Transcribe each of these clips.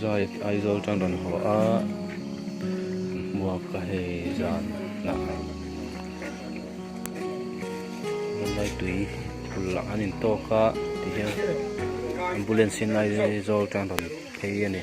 Zai aizol tang don ho a mua ka he zan na lai tui pulang anin to ka ti hian ambulance in aizol tang don he ani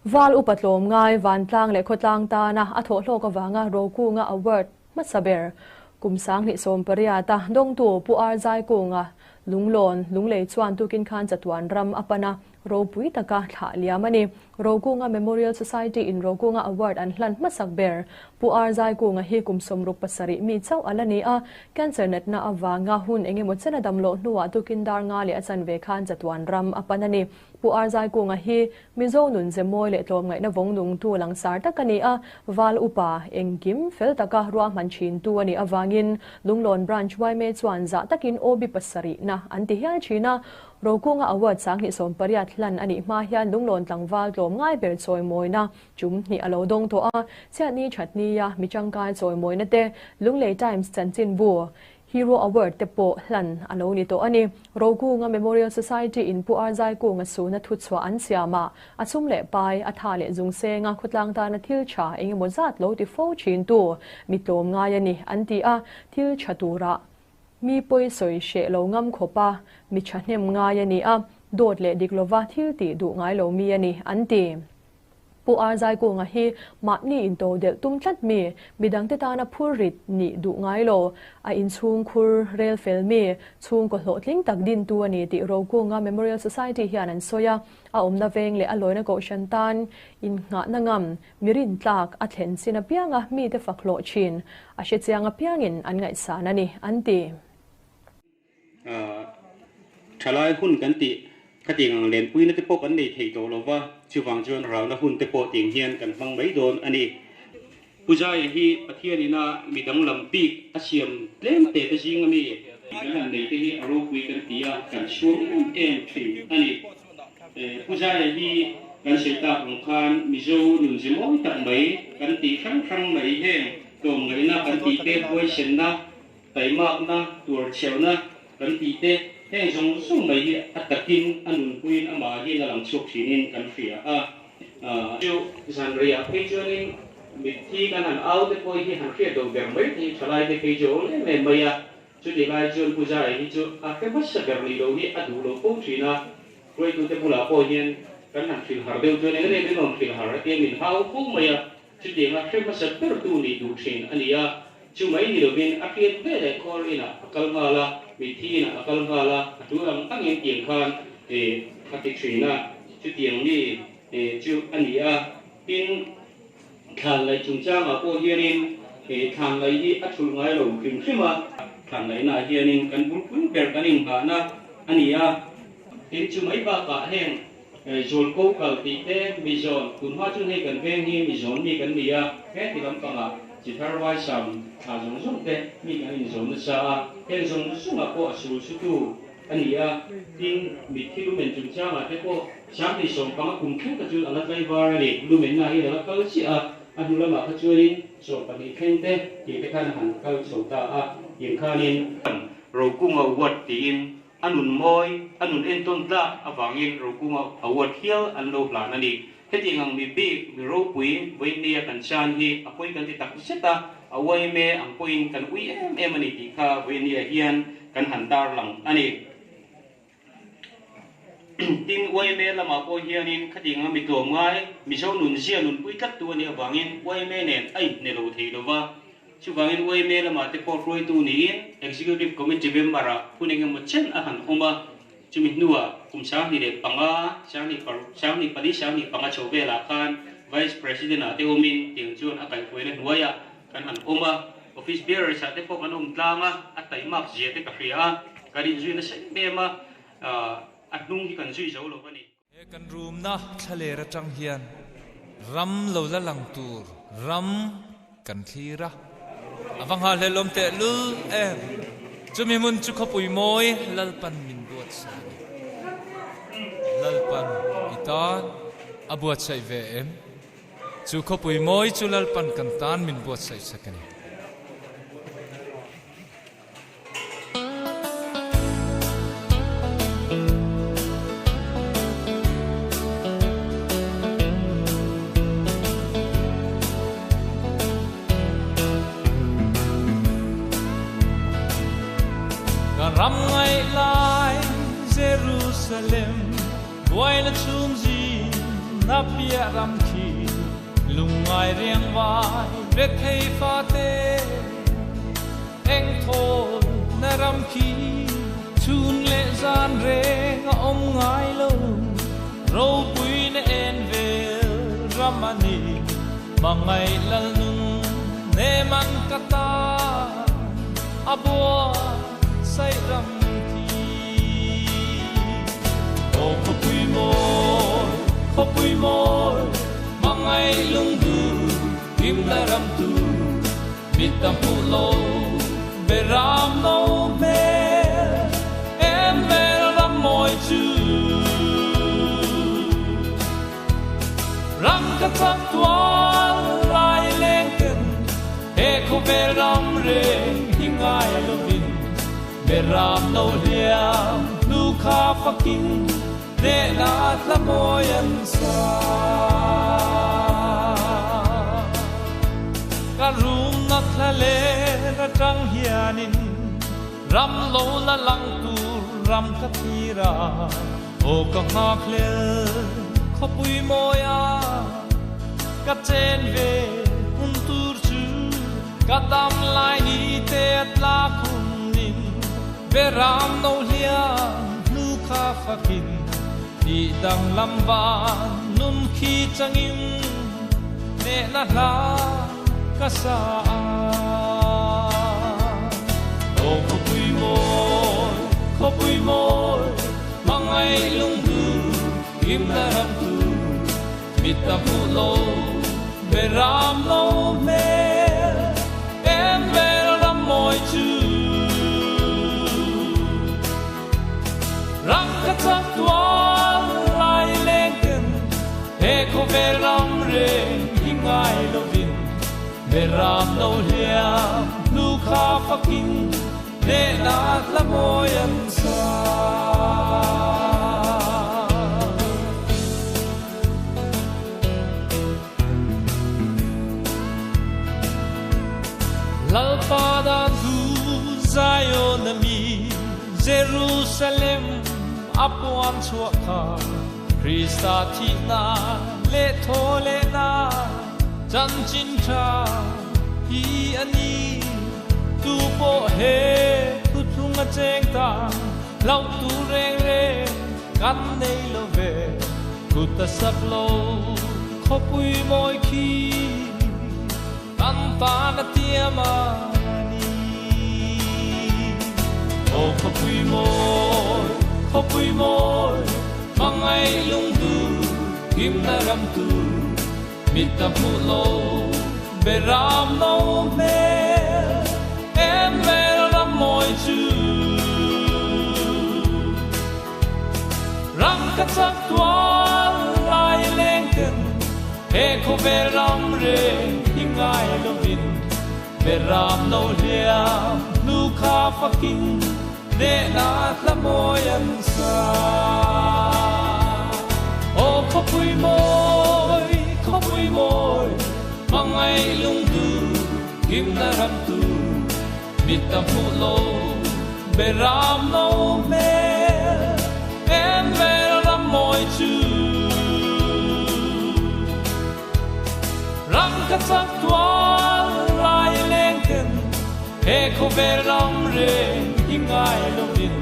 Val Upa TLAWMNGAIH van tlang le khotlang ta na atho hlok awanga Rokunga Award masaber kumsang ni som pariata DAWNGTU pu R.Zaikunga Lunglei chuan tukin khan chatuan ram apana ropui taka thla liamani Rokunga Memorial Society-in Rokunga Award an hlan masakber pu R.Zaikunga hi kumsom ruk pasari mi chau alani a cancer net na awanga hun engemaw chana damlo hnuwa tukin dar nga le achan ve khan chatuan ram apanani pu R.Zaikunga hi MIZO nun zemoi le TLAWMNGAIH na vong DAWNGTU langsar takani a Val Upa engkim fel taka ruahman chin tu ani awangin Lunglawn Branch YMA chuan za takin obi pasari na antihial china Rokunga Award sang ni som pariat hlan ani ma hian Lunglawn tlangwal TLAWMNGAIH ber choi moina chum ni alo dong to a chiani thatni ya michangkai choi moina te Lunglei Times CHANCHIN bu Hero Award te po hlan alo ni to ani Rokunga Memorial Society-in pu R.Zaikunga su na thuchwa an siama achum le pai athale jungse nga khutlang ta na thil cha eng mozat lo ti fo chin tu mitlom nga yani anti a thil cha tura mi poi soi she lo ngam khopa mi chhnem nga yani a dot le diklova thil ti du ngai lo mi ani anti pu R.Zaikunga hi matni in to del tum tlat mi midang te ta na phurit ni du ngai lo a in chung khur rel fel mi chung ko hlotling tak din tu ani ti Rokunga Memorial Society hian an soya a omna veng le aloina ko shantan in nga nangam mirin tlak a thlen sina pianga mi te faklo chin a she chianga piangin an ngai sanani anti thalai hun kan ti kating len pui na te pok an nei thei to lo wa chuwang chuan raw na hun te po ting hian kan hmang mai don ani puja hi pathian ina midang lampi asiam tlem te te jing ami kan nei te hi aro pui kan tia kan shuang em thi ani puja hi kan seta hong khan MIZO nun jimoi tak mai kan ti khang khang mai he tom ngai na kan ti te poi sen na tai mak na tur cheu na kan ti te heng jong sung mai hi atakin anun puin ama hi la lang chok thinin kan fia chu san ria pejonin mithi kan an au te poi hi han khia do ber mai thi thalai te pejo le me maya chu de lai chon puja hi chu a ke mas sa ber li lo hi adu lo po thina roi tu te pula po hian kan han fil har deu chon le le non fil har te min hau pu maya chu de ma khre mas per tu ni du thin ania chu mai ni lo bin a khiet ve le khol ina akal mala mithi na akal mala aturam angin tiang khan khatik thina chu tiang ni chu ania in khan lai chung cha ma po hianin khan lai hi athul ngai lo khim khima khan lai na hianin kan bul pun ber kanin ba na ania in chu mai ba ka heng jol ko kal ti te MIZO kun ha chu nei kan veng hi MIZO mi kan nia he ti lam panga chỉ phải nói rằng dùng dùng thế mình anh dùng nó sao cái dùng dùng là có sử dụng tu anh ấy tin bị khi lúc mình chúng ta mà cái có sáng thì sống bằng cùng khác cái chuyện là cái var này lúc mình này là cái gì anh lúc mà cái chuyện này sống bằng cái khen thế thì cái khả năng cái sống ta hiện khả năng Rokunga Award thì anun moi anun enton ta avangin Rokunga Award hill an lo plan ani heti ngang mi bi mi ro pui với nia kan chan hi apoi kan ti tak seta YMA ang point kan YMA ani ti kha với nia hian kan handar lang ani tin YMA lama ko hianin khati ngang mi tom ngai MIZO nun sia nun pui tat tu ani awangin YMA nen ai ne lo thei lo wa chu wangin YMA lama te por roi tu ni executive committee member a puning mo chen a han oma chumi nuwa kumsang ni le panga sang ni pali sang ni panga chobe la khan vice president ate omin ting chun akai poile nuaya kan han oma office bearer sa te pok anom tlanga atai mak je te kahria karin zui na sai bema atnung hi kan zui zo lo bani kan room na thale ra tang hian ram lo la lang tur ram kan thira avanga le lom te lu em chumi mun chu khopui moi lalpan min buat sa lalpan itan abuat sai ve em chu khopui moi chu lalpan kan tan min buat sai sakani ram ngai lai Jerusalem boy na chung ji na pia ram khi lungai riang vai ve thei fa te eng thol na ram khi chun le zan re nga om ngai lo ro pui na en vel ramani mangai lal nung ne man kata abua sai ram thi o khopui moi mangai lung du kim la ram tu mitam pu lo beram no me em ve ram moi chu ram ka tak tua lai leng ken e ko beram re hingai lo bin beram no liam nu kha fakin de na tlamoyan sa karum na thlale na tang hianin ram lo la lang tu ram kathira o ka khle khopui moya ka chen ve un tur chu ka dam lai ni te atla kunin beram no liam nu kha fakin di dang lam van num khi changin ne na la ka sa o khopui moi mangai lung du im na ram tu mita pulo beram lo me em beram moi chu rang ka chak tua lai leken e ko beram re hingai lo vin beram no liam nu kha fakin de na tlamoyan sa lalpada tu Zion mi Jerusalem apuan chuakha Krista thina le thole na chanchin tha hi ani tu po he tu thunga cheng ta lau tu reng reng kan nei lo ve ku ta sak lo khopui moi khi kan ta na tiama ni o khopui moi mangai lung du kim na ram tu mita pulo beram no me em beram moi chu ram ka chak tua lai lenken e ko beram re hingai lo vin beram no liam nu kha fakin de na tlamoyan sa o khopui moi mangai lung du kim na ram tu mita pulo beram no me em beram moi chu ram ka chak tua lai lenken e ko beram re hingai lo vin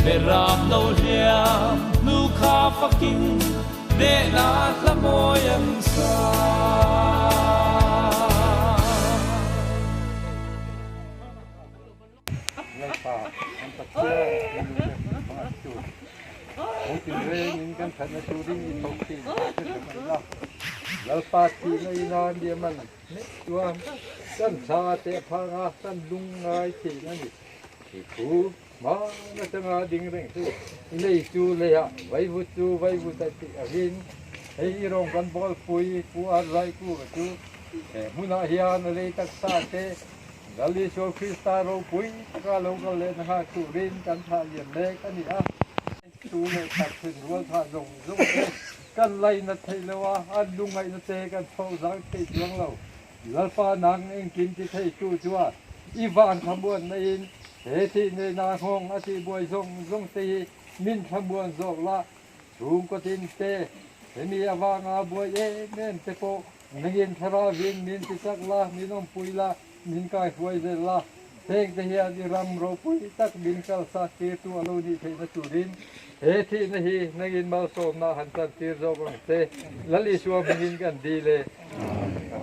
beram no liam nu kha fakin de na tlamoyan sa kan thana shooting in Tokyo lalpati na inan dia man tuam kan sa te phanga kan lungai thi nani ku ma na tanga ding reng tu nei chu le ya vai vu ta ti agin hei rong kan bol pui ku arai ku tu muna hian le tak sa te gali so krista ro pui ka lo ka le na tu rin kan tha yen le kan ni a tu le tak thun rual tha rong kan lai na thei lewa an lungai na te kan thau zang te chuang lo lalpa nang eng kin ti thei chu chuwa i van khabuan na in he ti ne na hong ati boi zong te min khabuan zok la chung ko tin te mi awanga boi e men te po nangin thara vin min ti sak la minom puila min kai huai ze la theng te hian i ram ro pui tak bin kal sa ti tu alo ni thei na turin he thi na hi nangin mal som na han tan tir zo bang te lali suwa bingin kan di le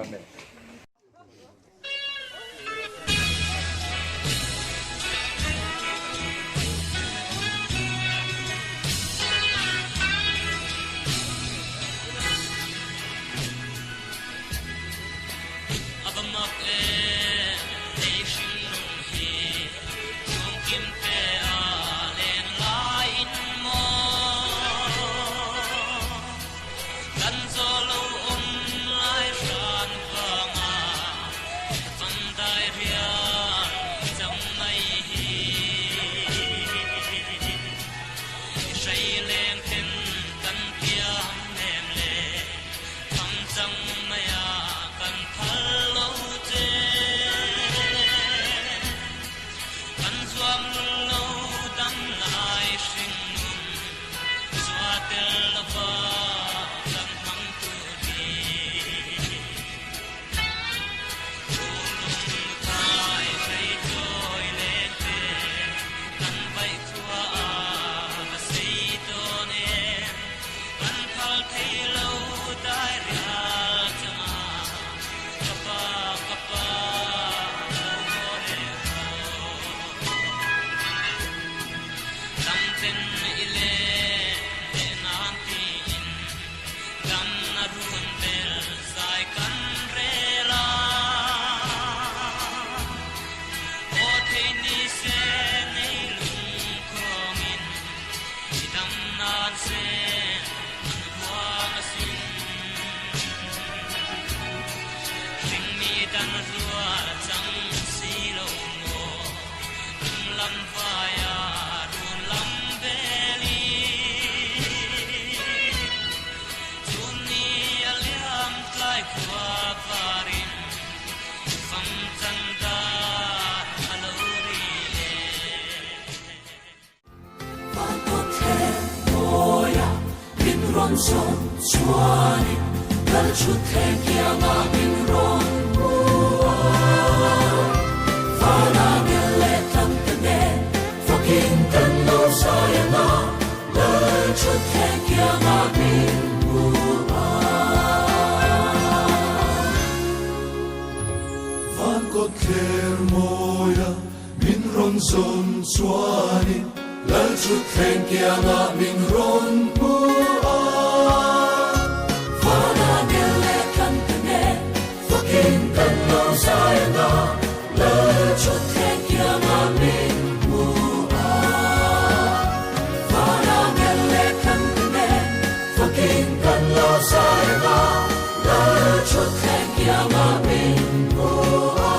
amen son chuani kal chu the kia ma min ron bua fana mele tam te fucking kan lo sai na la chu the kia ma min bua van ko kher moya min ron son chuani la chu the kia ma min ron bua Sayana, la chuthe kia ma min bua. Fana mele kantine, fucking kan lo sayana, la chuthe kia ma min bua.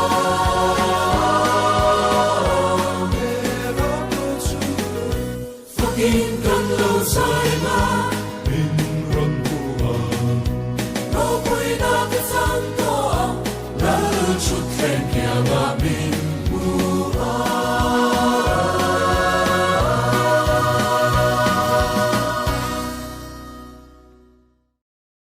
Fucking kan lo sayana, min ron bua. No pui na ke santo. La chuthe kia ma min